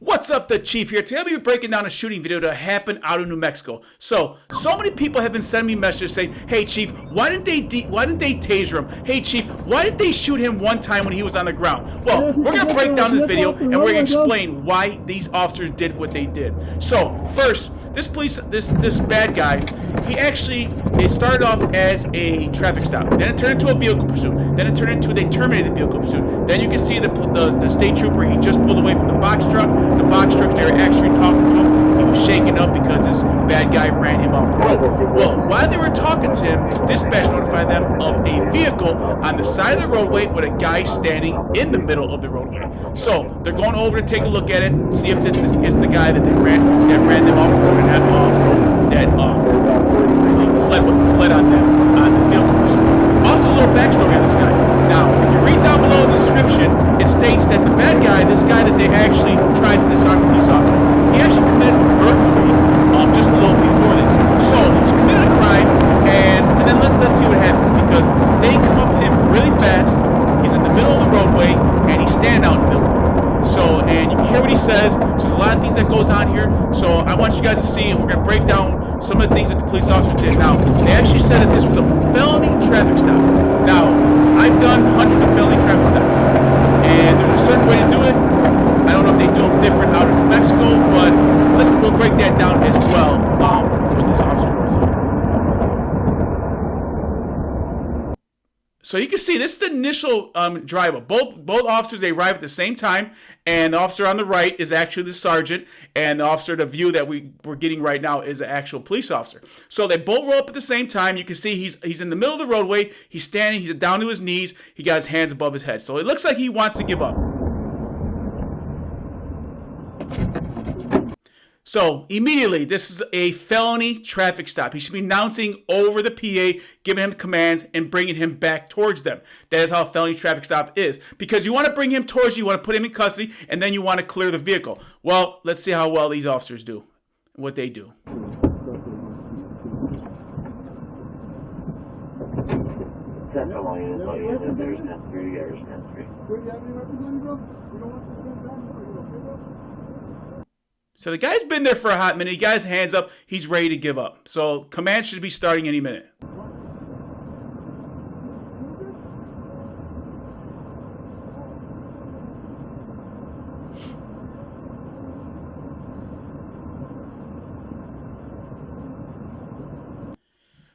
What's up, the Chief here. Today I'll be breaking down a shooting video that happened out of New Mexico. So many people have been sending me messages saying, "Hey Chief, why didn't they taser him? Hey Chief, why did they shoot him one time when he was on the ground?" Well, we're gonna break down this video and we're gonna explain why these officers did what they did. So first, this bad guy, it started off as a traffic stop. Then it turned into a vehicle pursuit. Then it turned into they terminated the vehicle pursuit. Then you can see the state trooper. He just pulled away from the box truck. The box trucks, they were actually talking to him. He was shaking up because this bad guy ran him off the road. Well, while they were talking to him, dispatch notified them of a vehicle on the side of the roadway with a guy standing in the middle of the roadway. So they're going over to take a look at it, see if this is the guy that ran them off the road, and fled on them on this vehicle pursuit. Also, a little backstory on this guy. Now, if you read down below in the description, it states that the bad guy, this guy that they actually tried to disarm the police officers, he actually committed a burglary just a little before this. So he's committed a crime, and then let's see what happens, because they come up to him really fast. He's in the middle of the roadway, and he's standing out in the middle of the roadway. So, and you can hear what he says. So there's a lot of things that goes on here. So I want you guys to see, and we're going to break down some of the things that the police officer did. Now, they actually said that this was a felony traffic stop. Now, I've done hundreds of felony traffic stops, and there's a certain way to do it. I don't know if they do them different out in New Mexico, but we'll break that down as well when this officer goes up. So you can see this is the initial drive-up. Both officers, they arrive at the same time, and the officer on the right is actually the sergeant, and the officer, the view that we're getting right now, is an actual police officer. So they both roll up at the same time. You can see he's in the middle of the roadway. He's standing. He's down to his knees. He got his hands above his head. So it looks like he wants to give up. So immediately, this is a felony traffic stop. He should be announcing over the PA, giving him commands, and bringing him back towards them. That is how a felony traffic stop is. Because you want to bring him towards you, you want to put him in custody, and then you want to clear the vehicle. Well, let's see how well these officers do, and what they do. So the guy's been there for a hot minute. He got his hands up. He's ready to give up. So command should be starting any minute.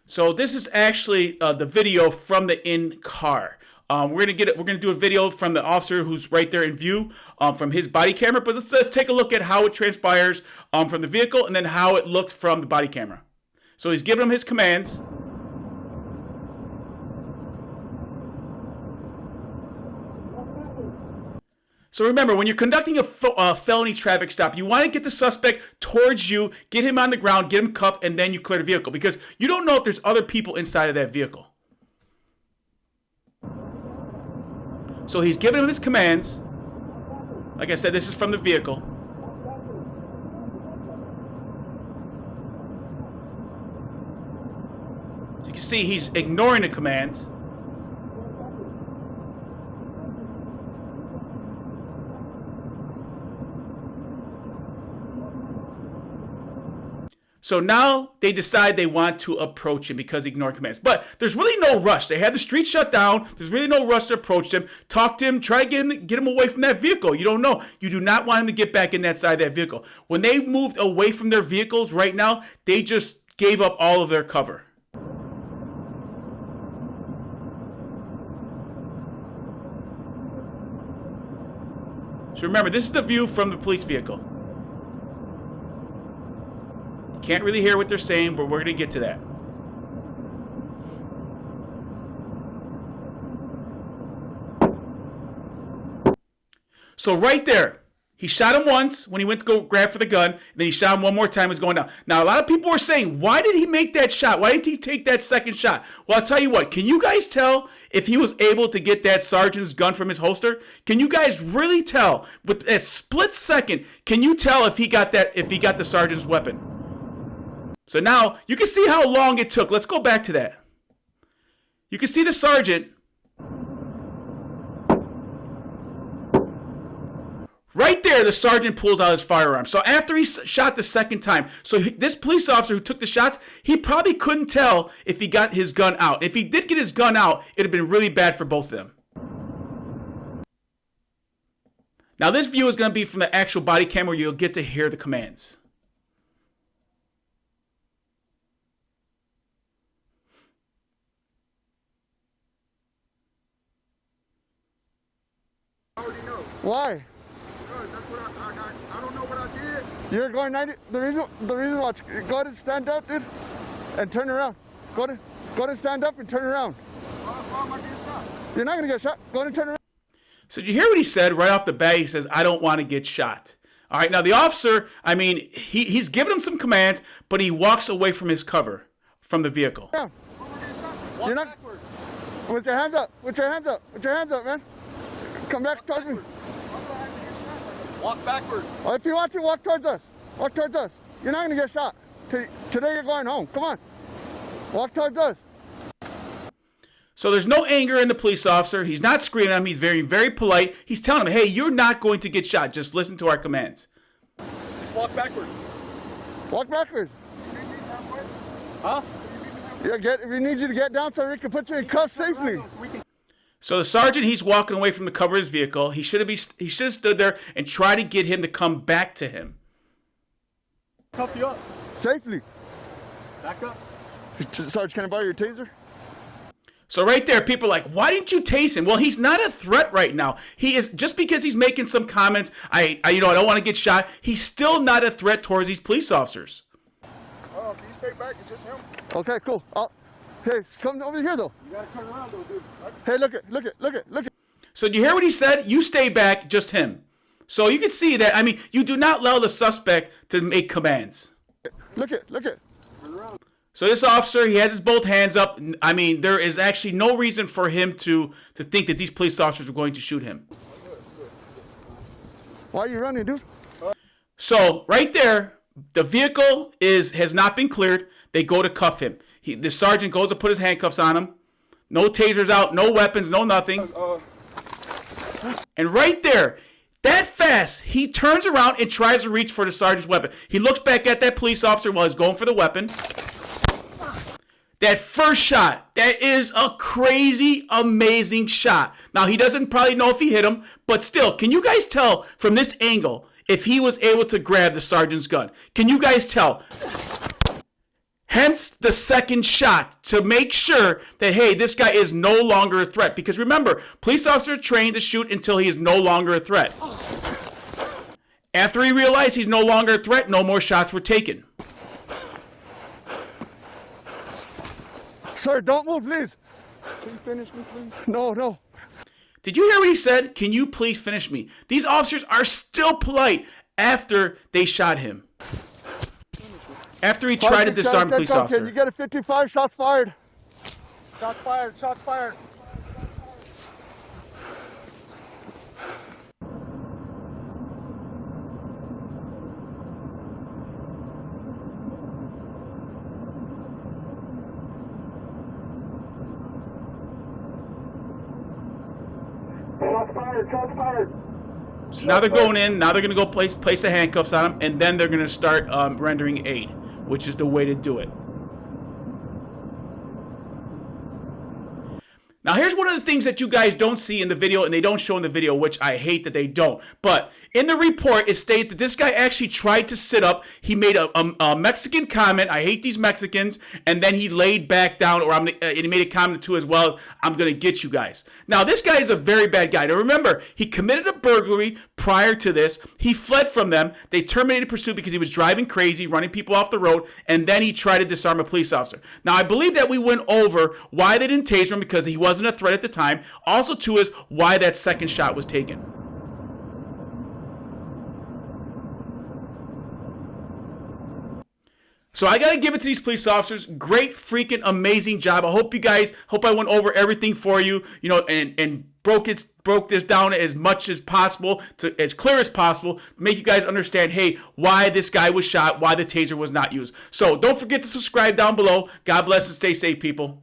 So this is actually the video from the in-car. We're gonna do a video from the officer who's right there in view, from his body camera. But let's take a look at how it transpires from the vehicle, and then how it looked from the body camera. So he's giving him his commands. So remember, when you're conducting a felony traffic stop, you want to get the suspect towards you, get him on the ground, get him cuffed, and then you clear the vehicle, because you don't know if there's other people inside of that vehicle. So he's giving him his commands. Like I said, this is from the vehicle. So you can see he's ignoring the commands. So now they decide they want to approach him because he ignored commands. But there's really no rush. They had the street shut down. There's really no rush to approach him. Talk to him. Try to get him away from that vehicle. You don't know. You do not want him to get back in that side of that vehicle. When they moved away from their vehicles right now, they just gave up all of their cover. So remember, this is the view from the police vehicle. Can't really hear what they're saying, but we're going to get to that. So right there, he shot him once when he went to go grab for the gun, and then he shot him one more time as going down. Now, a lot of people are saying, why did he make that shot? Why did he take that second shot? Well, I'll tell you what. Can you guys tell if he was able to get that sergeant's gun from his holster? Can you guys really tell? With a split second, can you tell if he got the sergeant's weapon? So now, you can see how long it took. Let's go back to that. You can see the sergeant Right there, the sergeant pulls out his firearm. So after he shot the second time, this police officer who took the shots, he probably couldn't tell if he got his gun out. If he did get his gun out, it would have been really bad for both of them. Now this view is going to be from the actual body cam where you'll get to hear the commands. Why? Because that's what I don't know what I did. You're going 90. The reason why, go ahead and stand up, dude, and turn around. Go ahead and stand up and turn around. Why am I getting shot? You're not gonna get shot. Go ahead and turn around. So did you hear what he said right off the bat? He says, I don't want to get shot. All right, now the officer, I mean, he's giving him some commands, but he walks away from his cover, from the vehicle. Yeah. You're not. Backward. With your hands up. With your hands up. With your hands up, man. Come back towards me. Walk backward. Well, if you want to, walk towards us. Walk towards us. You're not gonna get shot. Today you're going home. Come on. Walk towards us. So there's no anger in the police officer. He's not screaming at him. He's very, very polite. He's telling him, hey, you're not going to get shot. Just listen to our commands. Just walk backward. Walk backwards. Huh? Yeah, we need you to get down so we can put you in cuffs safely. So the sergeant, he's walking away from the cover of his vehicle. He should have stood there and tried to get him to come back to him. Cuff you up. Safely. Back up. Sarge, can I borrow your taser? So right there, people are like, why didn't you tase him? Well, he's not a threat right now. He is, just because he's making some comments, I don't want to get shot, he's still not a threat towards these police officers. Can you stay back? It's just him. Okay, cool. Hey, come over here though. You gotta turn around though, dude. Hey, look it. So do you hear what he said? You stay back, just him. So you can see that, I mean, you do not allow the suspect to make commands. Look it. Turn around. So this officer, he has his both hands up. I mean, there is actually no reason for him to think that these police officers were going to shoot him. Why are you running, dude? So right there, the vehicle has not been cleared. They go to cuff him. The sergeant goes to put his handcuffs on him. No tasers out, no weapons, no nothing. And right there, that fast, he turns around and tries to reach for the sergeant's weapon. He looks back at that police officer while he's going for the weapon. That first shot, that is a crazy, amazing shot. Now, he doesn't probably know if he hit him, but still, can you guys tell from this angle if he was able to grab the sergeant's gun? Can you guys tell? Hence the second shot to make sure that, hey, this guy is no longer a threat. Because remember, police officers are trained to shoot until he is no longer a threat. After he realized he's no longer a threat, no more shots were taken. Sir, don't move, please. Can you finish me, please? No. Did you hear what he said? Can you please finish me? These officers are still polite after they shot him. After he tried to disarm police officer. You get a 55 shots fired. Shots fired. Shots fired. Shots fired. So now they're going in. Now they're going to go place the handcuffs on him, and then they're going to start rendering aid, which is the way to do it. Now, here's one of the things that you guys don't see in the video, and they don't show in the video, which I hate that they don't. But in the report, it states that this guy actually tried to sit up. He made a Mexican comment, I hate these Mexicans, and then he laid back down, and he made a comment too as well, as, I'm going to get you guys. Now, this guy is a very bad guy. Now, remember, he committed a burglary prior to this. He fled from them. They terminated pursuit because he was driving crazy, running people off the road, and then he tried to disarm a police officer. Now, I believe that we went over why they didn't tase him, because he wasn't a threat at the time. Also, too, is why that second shot was taken. So I got to give it to these police officers. Great freaking amazing job. I hope I went over everything for you, and broke this down as much as possible, as clear as possible, to make you guys understand, hey, why this guy was shot, why the taser was not used. So don't forget to subscribe down below. God bless and stay safe, people.